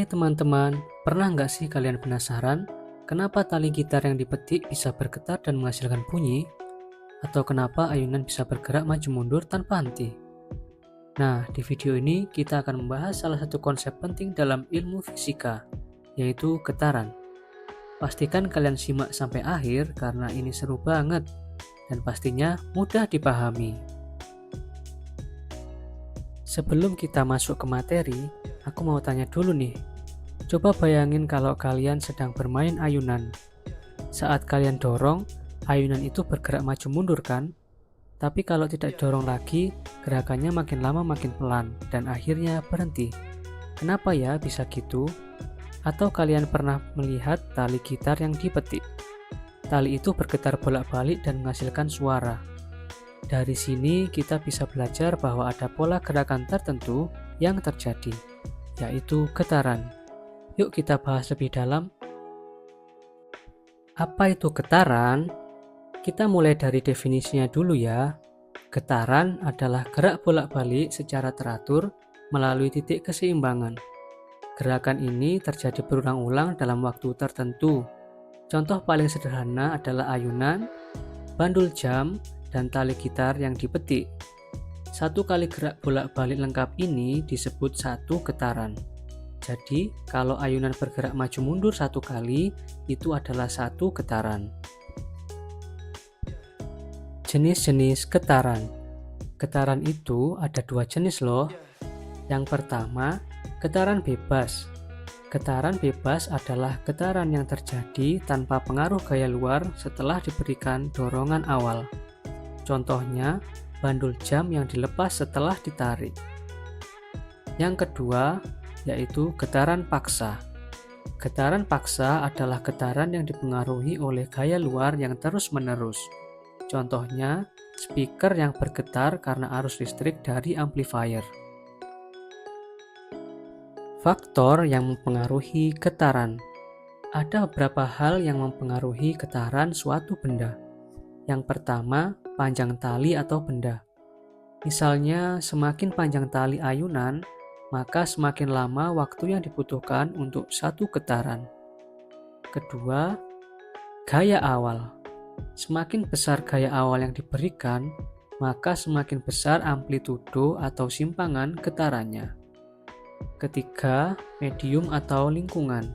Hai teman-teman, pernah nggak sih kalian penasaran kenapa tali gitar yang dipetik bisa bergetar dan menghasilkan bunyi? Atau kenapa ayunan bisa bergerak maju mundur tanpa henti? Nah, di video ini kita akan membahas salah satu konsep penting dalam ilmu fisika, yaitu getaran. Pastikan kalian simak sampai akhir karena ini seru banget dan pastinya mudah dipahami. Sebelum kita masuk ke materi, aku mau tanya dulu nih. Coba bayangin kalau kalian sedang bermain ayunan. Saat kalian dorong, ayunan itu bergerak maju mundur kan? Tapi kalau tidak dorong lagi, gerakannya makin lama makin pelan dan akhirnya berhenti. Kenapa ya bisa gitu? Atau kalian pernah melihat tali gitar yang dipetik? Tali itu bergetar bolak-balik dan menghasilkan suara. Dari sini kita bisa belajar bahwa ada pola gerakan tertentu yang terjadi, yaitu getaran. Yuk kita bahas lebih dalam. Apa itu getaran? Kita mulai dari definisinya dulu ya. Getaran adalah gerak bolak-balik secara teratur melalui titik keseimbangan. Gerakan ini terjadi berulang-ulang dalam waktu tertentu. Contoh paling sederhana adalah ayunan, bandul jam, dan tali gitar yang dipetik. Satu kali gerak bolak-balik lengkap ini disebut satu getaran. Jadi, kalau ayunan bergerak maju mundur satu kali, itu adalah satu getaran. Jenis-jenis getaran. Getaran itu ada dua jenis loh. Yang pertama, getaran bebas. Getaran bebas adalah getaran yang terjadi tanpa pengaruh gaya luar setelah diberikan dorongan awal. Contohnya, bandul jam yang dilepas setelah ditarik. Yang kedua, yaitu getaran paksa. Getaran paksa adalah getaran yang dipengaruhi oleh gaya luar yang terus-menerus. Contohnya, speaker yang bergetar karena arus listrik dari amplifier. Faktor yang mempengaruhi getaran. Ada beberapa hal yang mempengaruhi getaran suatu benda. Yang pertama, panjang tali atau benda. Misalnya, semakin panjang tali ayunan, maka semakin lama waktu yang dibutuhkan untuk satu getaran. Kedua, gaya awal. Semakin besar gaya awal yang diberikan, maka semakin besar amplitudo atau simpangan getarannya. Ketiga, medium atau lingkungan,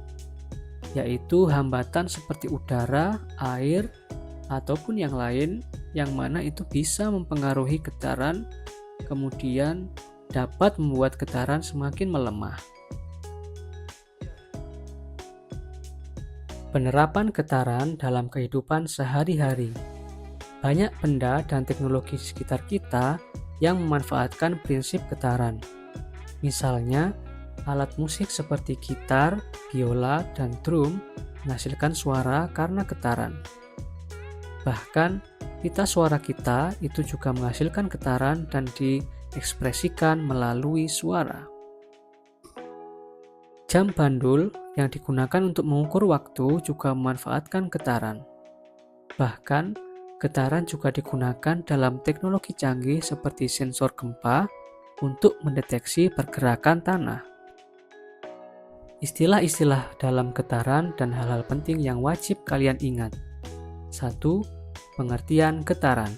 yaitu hambatan seperti udara, air, ataupun yang lain, yang mana itu bisa mempengaruhi getaran, kemudian dapat membuat getaran semakin melemah. Penerapan getaran dalam kehidupan sehari-hari. Banyak benda dan teknologi di sekitar kita yang memanfaatkan prinsip getaran. Misalnya, alat musik seperti gitar, biola, dan drum menghasilkan suara karena getaran. Bahkan, pita suara kita itu juga menghasilkan getaran dan diekspresikan melalui suara. Jam bandul yang digunakan untuk mengukur waktu juga memanfaatkan getaran. Bahkan, getaran juga digunakan dalam teknologi canggih seperti sensor gempa untuk mendeteksi pergerakan tanah. Istilah-istilah dalam getaran dan hal-hal penting yang wajib kalian ingat. 1. Pengertian getaran.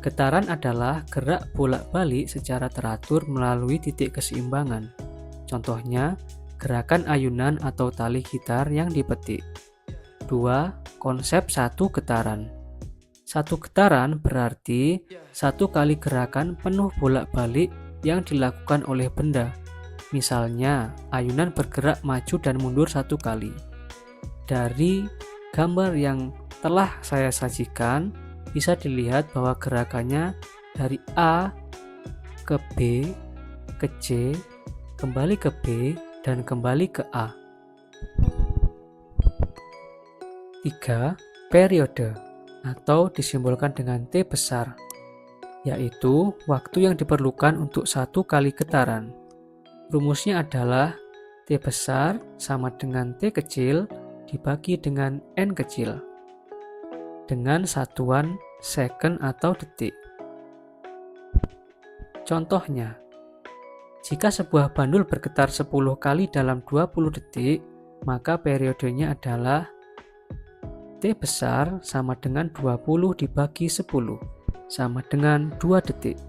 Getaran adalah gerak bolak-balik secara teratur melalui titik keseimbangan. Contohnya, gerakan ayunan atau tali gitar yang dipetik. 2. Konsep satu getaran. Satu getaran berarti satu kali gerakan penuh bolak-balik yang dilakukan oleh benda. Misalnya, ayunan bergerak maju dan mundur satu kali. Dari gambar yang telah saya sajikan, bisa dilihat bahwa gerakannya dari A ke B, ke C, kembali ke B, dan kembali ke A. 3. Periode, atau disimbolkan dengan T besar, yaitu waktu yang diperlukan untuk satu kali getaran. Rumusnya adalah T besar sama dengan T kecil dibagi dengan N kecil, dengan satuan second atau detik. Contohnya, Jika sebuah bandul bergetar 10 kali dalam 20 detik, maka periodenya adalah T besar sama dengan 20 dibagi 10, sama dengan 2 detik.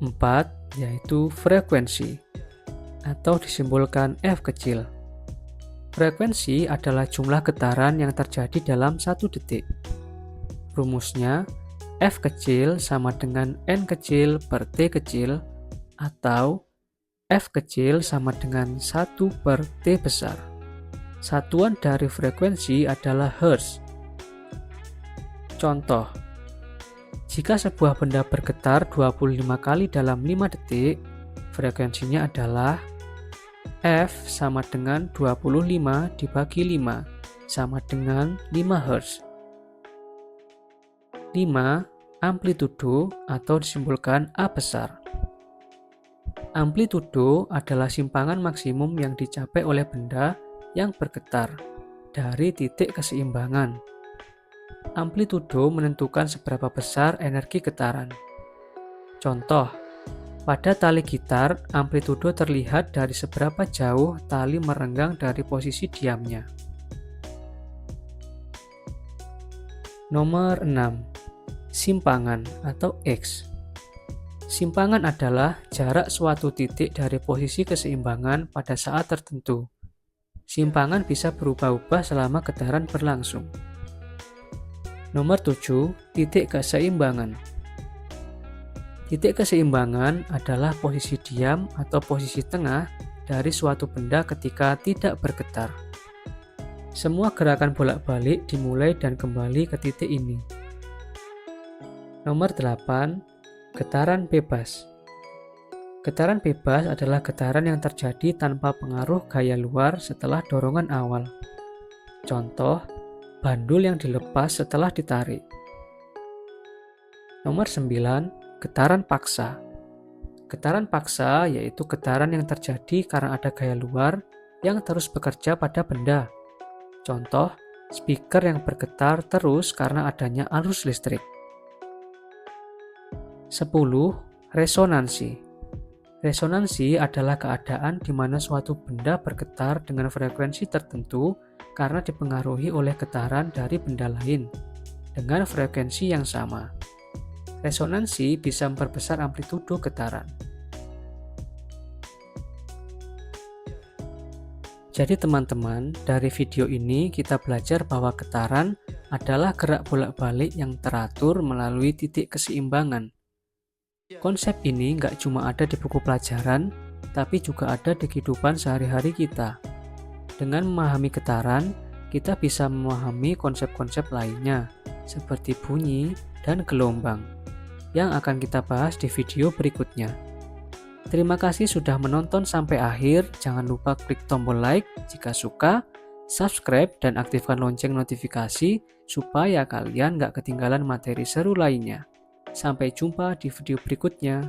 4, yaitu frekuensi, atau disimbolkan F kecil. Frekuensi adalah jumlah getaran yang terjadi dalam 1 detik. Rumusnya, F kecil sama dengan N kecil per T kecil, atau F kecil sama dengan 1 per T besar. Satuan dari frekuensi adalah Hertz. Contoh, jika sebuah benda bergetar 25 kali dalam 5 detik, frekuensinya adalah F sama dengan 25 dibagi 5, sama dengan 5 Hz. 5. Amplitudo atau disimbolkan A besar. Amplitudo adalah simpangan maksimum yang dicapai oleh benda yang bergetar dari titik keseimbangan. Amplitudo menentukan seberapa besar energi getaran. Contoh, pada tali gitar, amplitudo terlihat dari seberapa jauh tali merenggang dari posisi diamnya. Nomor 6. Simpangan atau X. Simpangan adalah jarak suatu titik dari posisi keseimbangan pada saat tertentu. Simpangan bisa berubah-ubah selama getaran berlangsung. Nomor 7. Titik keseimbangan. Titik keseimbangan adalah posisi diam atau posisi tengah dari suatu benda ketika tidak bergetar. Semua gerakan bolak-balik dimulai dan kembali ke titik ini. Nomor 8. Getaran bebas. Getaran bebas adalah getaran yang terjadi tanpa pengaruh gaya luar setelah dorongan awal. Contoh, bandul yang dilepas setelah ditarik. Nomor 9. Getaran paksa. Getaran paksa yaitu getaran yang terjadi karena ada gaya luar yang terus bekerja pada benda. Contoh, speaker yang bergetar terus karena adanya arus listrik. 10. Resonansi. Resonansi adalah keadaan di mana suatu benda bergetar dengan frekuensi tertentu karena dipengaruhi oleh getaran dari benda lain dengan frekuensi yang sama. Resonansi bisa memperbesar amplitudo getaran. Jadi teman-teman, dari video ini kita belajar bahwa getaran adalah gerak bolak-balik yang teratur melalui titik keseimbangan. Konsep ini nggak cuma ada di buku pelajaran, tapi juga ada di kehidupan sehari-hari kita. Dengan memahami getaran, kita bisa memahami konsep-konsep lainnya, seperti bunyi dan gelombang, yang akan kita bahas di video berikutnya. Terima kasih sudah menonton sampai akhir. Jangan lupa klik tombol like jika suka, subscribe, dan aktifkan lonceng notifikasi supaya kalian nggak ketinggalan materi seru lainnya. Sampai jumpa di video berikutnya.